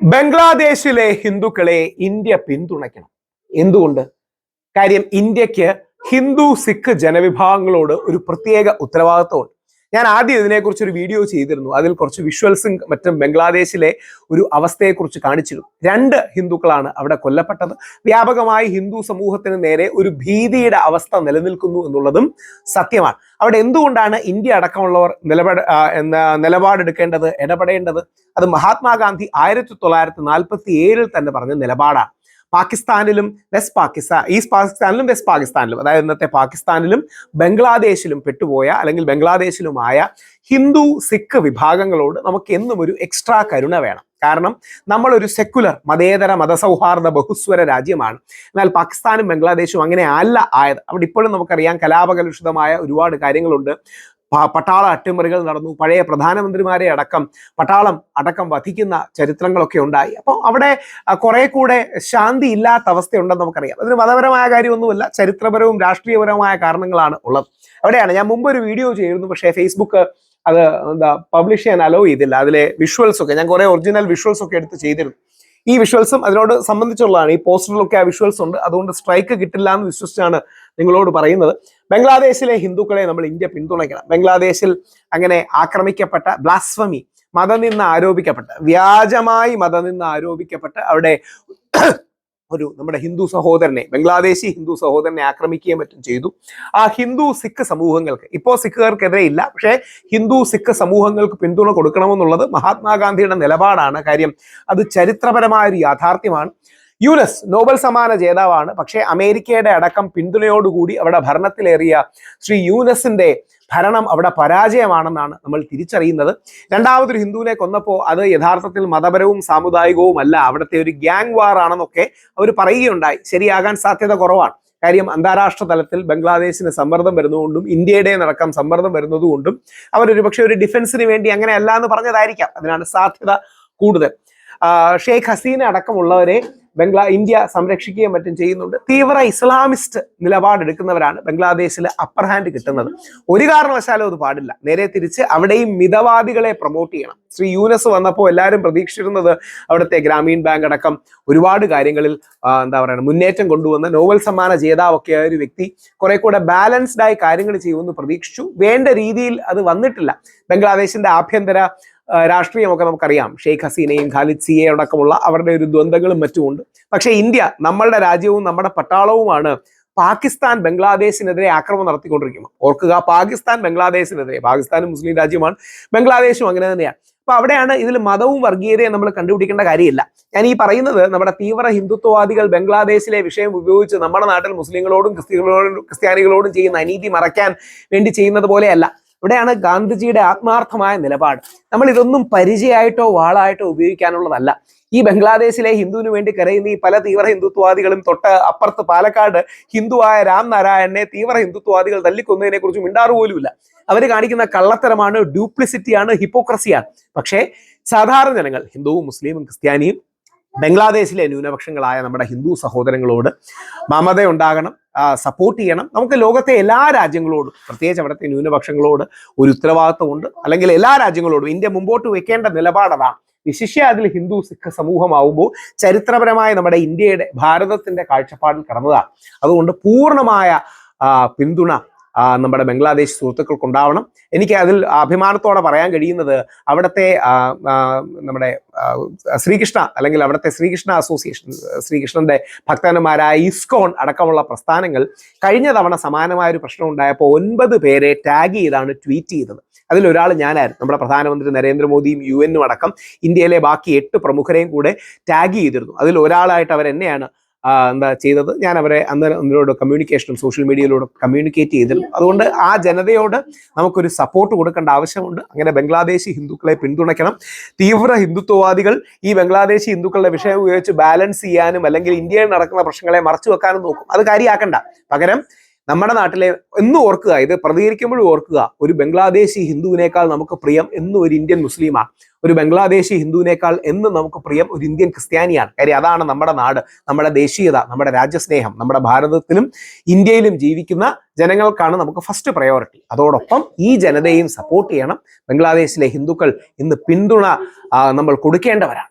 ബംഗ്ലാദേശിലെ ഹിന്ദുക്കളെ ഇന്ത്യ പിന്തുണയ്ക്കണം. എന്തുകൊണ്ട്? കാര്യം ഇന്ത്യക്ക് ഹിന്ദു സിഖ് ജനവിഭാഗങ്ങളോട് ഒരു പ്രത്യേക ഉത്തരവാദിത്വമുണ്ട്. ഞാൻ ആദ്യം ഇതിനെക്കുറിച്ച് ഒരു വീഡിയോ ചെയ്തിരുന്നു. അതിൽ കുറച്ച് വിഷ്വൽസും മറ്റും ബംഗ്ലാദേശിലെ ഒരു അവസ്ഥയെക്കുറിച്ച് കാണിച്ചിരുന്നു. 2 ഹിന്ദുക്കളാണ് അവിടെ കൊല്ലപ്പെട്ടത്. വ്യാപകമായി ഹിന്ദു സമൂഹത്തിന് നേരെ ഒരു ഭീതിയുടെ അവസ്ഥ നിലനിൽക്കുന്നു എന്നുള്ളതും സത്യമാണ്. അവിടെ എന്തുകൊണ്ടാണ് ഇന്ത്യ അടക്കമുള്ളവർ നിലപാടെടുക്കേണ്ടത്, ഇടപെടേണ്ടത്? അത് മഹാത്മാഗാന്ധി 1947 തന്നെ പറഞ്ഞ നിലപാടാണ്. പാകിസ്ഥാനിലും ഈസ്റ്റ് പാകിസ്ഥാനിലും വെസ്റ്റ് പാകിസ്ഥാനിലും, അതായത് ഇന്നത്തെ പാകിസ്ഥാനിലും ബംഗ്ലാദേശിലും പെട്ടുപോയ അല്ലെങ്കിൽ ബംഗ്ലാദേശിലുമായ ഹിന്ദു സിഖ് വിഭാഗങ്ങളോട് നമുക്ക് എന്നും ഒരു എക്സ്ട്രാ കരുണ വേണം. കാരണം നമ്മളൊരു സെക്കുലർ മതേതര മതസൗഹാർദ്ദ ബഹുസ്വര രാജ്യമാണ്. എന്നാൽ പാകിസ്ഥാനും ബംഗ്ലാദേശും അങ്ങനെ അല്ല ആയത്. അവിടെ ഇപ്പോഴും നമുക്കറിയാം കലാപകലുഷിതമായ ഒരുപാട് കാര്യങ്ങളുണ്ട്. പട്ടാള അട്ടിമറികൾ നടന്നു. പഴയ പ്രധാനമന്ത്രിമാരെ പട്ടാളം അടക്കം വധിക്കുന്ന ചരിത്രങ്ങളൊക്കെ ഉണ്ടായി. അപ്പോൾ അവിടെ കുറെ കൂടെ ശാന്തി ഇല്ലാത്ത അവസ്ഥയുണ്ടെന്ന് നമുക്കറിയാം. അതിന് മതപരമായ കാര്യമൊന്നുമില്ല, ചരിത്രപരവും രാഷ്ട്രീയപരവുമായ കാരണങ്ങളാണ് ഉള്ളത്. അവിടെയാണ് ഞാൻ മുമ്പ് ഒരു വീഡിയോ ചെയ്തിരുന്നു, പക്ഷേ ഫേസ്ബുക്ക് അത് പബ്ലിഷ് ചെയ്യാൻ അലോ ചെയ്തില്ല. അതിലെ വിഷ്വൽസ് ഒക്കെ ഞാൻ കുറെ ഒറിജിനൽ വിഷ്വൽസ് ഒക്കെ എടുത്ത് ചെയ്തിരുന്നു. ഈ വിഷ്വൽസും അതിനോട് സംബന്ധിച്ചുള്ളതാണ്. ഈ പോസ്റ്ററിലൊക്കെ ആ വിഷ്വൽസ് ഉണ്ട്. അതുകൊണ്ട് സ്ട്രൈക്ക് കിട്ടില്ല എന്ന് വിശ്വസിച്ചാണ് നിങ്ങളോട് പറയുന്നത്. ബംഗ്ലാദേശിലെ ഹിന്ദുക്കളെ നമ്മൾ ഇന്ത്യ പിന്തുണയ്ക്കണം. ബംഗ്ലാദേശിൽ അങ്ങനെ ആക്രമിക്കപ്പെട്ട ബ്ലാസ്ഫമി, വ്യാജമായി മതനിന്ദ ആരോപിക്കപ്പെട്ട അവിടെ നമ്മുടെ ഹിന്ദു സഹോദരനെ, ബംഗ്ലാദേശി ഹിന്ദു സഹോദരനെ ആക്രമിക്കുകയും മറ്റും ചെയ്തു. ആ ഹിന്ദു സിഖ് സമൂഹങ്ങൾക്ക്, ഇപ്പോൾ സിഖുകാർക്കെതിരെ ഇല്ല, പക്ഷേ ഹിന്ദു സിഖ് സമൂഹങ്ങൾക്ക് പിന്തുണ കൊടുക്കണമെന്നുള്ളത് മഹാത്മാഗാന്ധിയുടെ നിലപാടാണ്. കാര്യം അത് ചരിത്രപരമായ ഒരു യാഥാർത്ഥ്യമാണ്. യൂനസ് നോബൽ സമ്മാന ജേതാവാണ്. പക്ഷേ അമേരിക്കയുടെ അടക്കം പിന്തുണയോടുകൂടി അവിടെ ഭരണത്തിലേറിയ ശ്രീ യൂനസിന്റെ ഭരണം അവിടെ പരാജയമാണെന്നാണ് നമ്മൾ തിരിച്ചറിയുന്നത്. രണ്ടാമതൊരു ഹിന്ദുവിനെ കൊന്നപ്പോൾ അത് യഥാർത്ഥത്തിൽ മതപരവും സാമുദായികവും അല്ല, അവിടുത്തെ ഒരു ഗ്യാങ് വാർ ആണെന്നൊക്കെ അവർ പറയുകയുണ്ടായി. ശരിയാകാൻ സാധ്യത കുറവാണ്. കാര്യം അന്താരാഷ്ട്ര തലത്തിൽ ബംഗ്ലാദേശിന് സമ്മർദ്ദം വരുന്നതുകൊണ്ടും ഇന്ത്യയുടെ നടക്കം സമ്മർദ്ദം വരുന്നതുകൊണ്ടും അവരൊരു പക്ഷേ ഒരു ഡിഫൻസിന് വേണ്ടി അങ്ങനെ അല്ല എന്ന് പറഞ്ഞതായിരിക്കാം. അതിനാണ് സാധ്യത കൂടുതൽ. ഷെയ്ഖ് ഹസീന അടക്കമുള്ളവരെ ഇന്ത്യ സംരക്ഷിക്കുകയും മറ്റും ചെയ്യുന്നുണ്ട്. തീവ്ര ഇസ്ലാമിസ്റ്റ് നിലപാടെടുക്കുന്നവരാണ് ബംഗ്ലാദേശിൽ അപ്പർ ഹാൻഡ് കിട്ടുന്നത്. ഒരു കാരണവശാലും അത് പാടില്ല. നേരെ തിരിച്ച് അവിടെയും മിതവാദികളെ പ്രൊമോട്ട് ചെയ്യണം. ശ്രീ യൂനസ് വന്നപ്പോൾ എല്ലാവരും പ്രതീക്ഷിച്ചിരുന്നത് അവിടുത്തെ ഗ്രാമീൺ ബാങ്ക് അടക്കം ഒരുപാട് കാര്യങ്ങളിൽ മുന്നേറ്റം കൊണ്ടുവന്ന നോബൽ സമ്മാന ജേതാവൊക്കെ ആയ ഒരു വ്യക്തി കുറെ കൂടെ ബാലൻസ്ഡ് ആയി കാര്യങ്ങൾ ചെയ്യുമെന്ന് പ്രതീക്ഷിച്ചു. വേണ്ട രീതിയിൽ അത് വന്നിട്ടില്ല. ബംഗ്ലാദേശിന്റെ ആഭ്യന്തര രാഷ്ട്രീയമൊക്കെ നമുക്കറിയാം. ഷെയ്ഖ് ഹസീനയും ഖാലിദ് സിയെ അടക്കമുള്ള അവരുടെ ഒരു ദ്വന്ദ്ങ്ങളും മറ്റുമുണ്ട്. പക്ഷേ ഇന്ത്യ, നമ്മളുടെ രാജ്യവും നമ്മുടെ പട്ടാളവുമാണ് പാകിസ്ഥാൻ ബംഗ്ലാദേശിനെതിരെ ആക്രമണം നടത്തിക്കൊണ്ടിരിക്കുന്നത്. ഓർക്കുക, പാകിസ്ഥാൻ ബംഗ്ലാദേശിനെതിരെ, പാകിസ്ഥാനും മുസ്ലിം രാജ്യമാണ്, ബംഗ്ലാദേശും അങ്ങനെ തന്നെയാണ്. അപ്പൊ അവിടെയാണ് ഇതിൽ മതവും വർഗീയതയും നമ്മൾ കണ്ടുപിടിക്കേണ്ട കാര്യമില്ല. ഞാൻ ഈ പറയുന്നത് നമ്മുടെ തീവ്ര ഹിന്ദുത്വവാദികൾ ബംഗ്ലാദേശിലെ വിഷയം ഉപയോഗിച്ച് നമ്മുടെ നാട്ടിൽ മുസ്ലിങ്ങളോടും ക്രിസ്ത്യാനികളോടും ചെയ്യുന്ന അനീതി മറയ്ക്കാൻ വേണ്ടി ചെയ്യുന്നത് പോലെയല്ല. ഇവിടെയാണ് ഗാന്ധിജിയുടെ ആത്മാർത്ഥമായ നിലപാട്. നമ്മൾ ഇതൊന്നും പരിചയമായിട്ടോ വാളായിട്ടോ ഉപയോഗിക്കാനുള്ളതല്ല. ഈ ബംഗ്ലാദേശിലെ ഹിന്ദുവിന് വേണ്ടി കരയുന്ന ഈ പല തീവ്ര ഹിന്ദുത്വവാദികളും തൊട്ട് അപ്പുറത്ത് പാലക്കാട് ഹിന്ദുവായ രാം നാരായണനെ തീവ്ര ഹിന്ദുത്വവാദികൾ തല്ലിക്കൊന്നതിനെ കുറിച്ച് മിണ്ടാറ് പോലുമില്ല. അവർ കാണിക്കുന്ന കള്ളത്തരമാണ്, ഡ്യൂപ്ലിസിറ്റിയാണ്, ഹിപ്പോക്രസിയാണ്. പക്ഷേ സാധാരണ ജനങ്ങൾ, ഹിന്ദുവും മുസ്ലിമും ക്രിസ്ത്യാനിയും ബംഗ്ലാദേശിലെ ന്യൂനപക്ഷങ്ങളായ നമ്മുടെ ഹിന്ദു സഹോദരങ്ങളോട് മമതയുണ്ടാകണം, സപ്പോർട്ട് ചെയ്യണം. നമുക്ക് ലോകത്തെ എല്ലാ രാജ്യങ്ങളോടും, പ്രത്യേകിച്ച് അവിടുത്തെ ന്യൂനപക്ഷങ്ങളോട് ഒരു ഉത്തരവാദിത്വമുണ്ട്. അല്ലെങ്കിൽ എല്ലാ രാജ്യങ്ങളോടും ഇന്ത്യ മുമ്പോട്ട് വെക്കേണ്ട നിലപാടതാണ്. വിശിഷ്യ അതിൽ ഹിന്ദു സിഖ് സമൂഹമാവുമ്പോൾ ചരിത്രപരമായ നമ്മുടെ ഇന്ത്യയുടെ, ഭാരതത്തിന്റെ കാഴ്ചപ്പാടിൽ കടന്നതാണ്. അതുകൊണ്ട് പൂർണ്ണമായ പിന്തുണ നമ്മുടെ ബംഗ്ലാദേശ് സുഹൃത്തുക്കൾക്ക് ഉണ്ടാവണം. എനിക്ക് അതിൽ അഭിമാനത്തോടെ പറയാൻ കഴിയുന്നത് അവിടുത്തെ നമ്മുടെ ശ്രീകൃഷ്ണ, അല്ലെങ്കിൽ അവിടുത്തെ ശ്രീകൃഷ്ണ അസോസിയേഷൻ, ശ്രീകൃഷ്ണന്റെ ഭക്തന്മാരായ ഇസ്കോൺ അടക്കമുള്ള പ്രസ്ഥാനങ്ങൾ കഴിഞ്ഞ തവണ സമാനമായ ഒരു പ്രശ്നം ഉണ്ടായപ്പോൾ 9 പേരെ ടാഗ് ചെയ്താണ് ട്വീറ്റ് ചെയ്തത്. അതിലൊരാൾ ഞാനായിരുന്നു. നമ്മുടെ പ്രധാനമന്ത്രി നരേന്ദ്രമോദിയും UN അടക്കം ഇന്ത്യയിലെ ബാക്കി 8 പ്രമുഖരെയും കൂടെ ടാഗ് ചെയ്തിരുന്നു. അതിൽ ഒരാളായിട്ട് അവരെന്നെയാണ് ചെയ്തത്. ഞാൻ അവരെ അതിനോട് കമ്മ്യൂണിക്കേഷനും സോഷ്യൽ മീഡിയയിലൂടെ കമ്മ്യൂണിക്കേറ്റ് ചെയ്തിരുന്നു. അതുകൊണ്ട് ആ ജനതയോട് നമുക്കൊരു സപ്പോർട്ട് കൊടുക്കേണ്ട ആവശ്യമുണ്ട്. അങ്ങനെ ബംഗ്ലാദേശി ഹിന്ദുക്കളെ പിന്തുണയ്ക്കണം. തീവ്ര ഹിന്ദുത്വവാദികൾ ഈ ബംഗ്ലാദേശി ഹിന്ദുക്കളുടെ വിഷയം ഉപയോഗിച്ച് ബാലൻസ് ചെയ്യാനും അല്ലെങ്കിൽ ഇന്ത്യയിൽ നടക്കുന്ന പ്രശ്നങ്ങളെ മറച്ചു വെക്കാനും നോക്കും. അത് കാര്യമാക്കണ്ട. പകരം നമ്മുടെ നാട്ടിലെ എന്നും ഓർക്കുക, ഇത് പ്രതികരിക്കുമ്പോഴും ഓർക്കുക, ഒരു ബംഗ്ലാദേശി ഹിന്ദുവിനേക്കാൾ നമുക്ക് പ്രിയം എന്നും ഒരു ഇന്ത്യൻ മുസ്ലിമാണ്. ഒരു ബംഗ്ലാദേശി ഹിന്ദുവിനേക്കാൾ എന്നും നമുക്ക് പ്രിയം ഒരു ഇന്ത്യൻ ക്രിസ്ത്യാനിയാണ്. കാര്യം അതാണ് നമ്മുടെ നാട്, നമ്മുടെ ദേശീയത, നമ്മുടെ രാജ്യസ്നേഹം. നമ്മുടെ ഭാരതത്തിലും ഇന്ത്യയിലും ജീവിക്കുന്ന ജനങ്ങൾക്കാണ് നമുക്ക് ഫസ്റ്റ് പ്രയോറിറ്റി. അതോടൊപ്പം ഈ ജനതയെയും സപ്പോർട്ട് ചെയ്യണം. ബംഗ്ലാദേശിലെ ഹിന്ദുക്കൾ ഇന്ന് പിന്തുണ നമ്മൾ കൊടുക്കേണ്ടവരാണ്.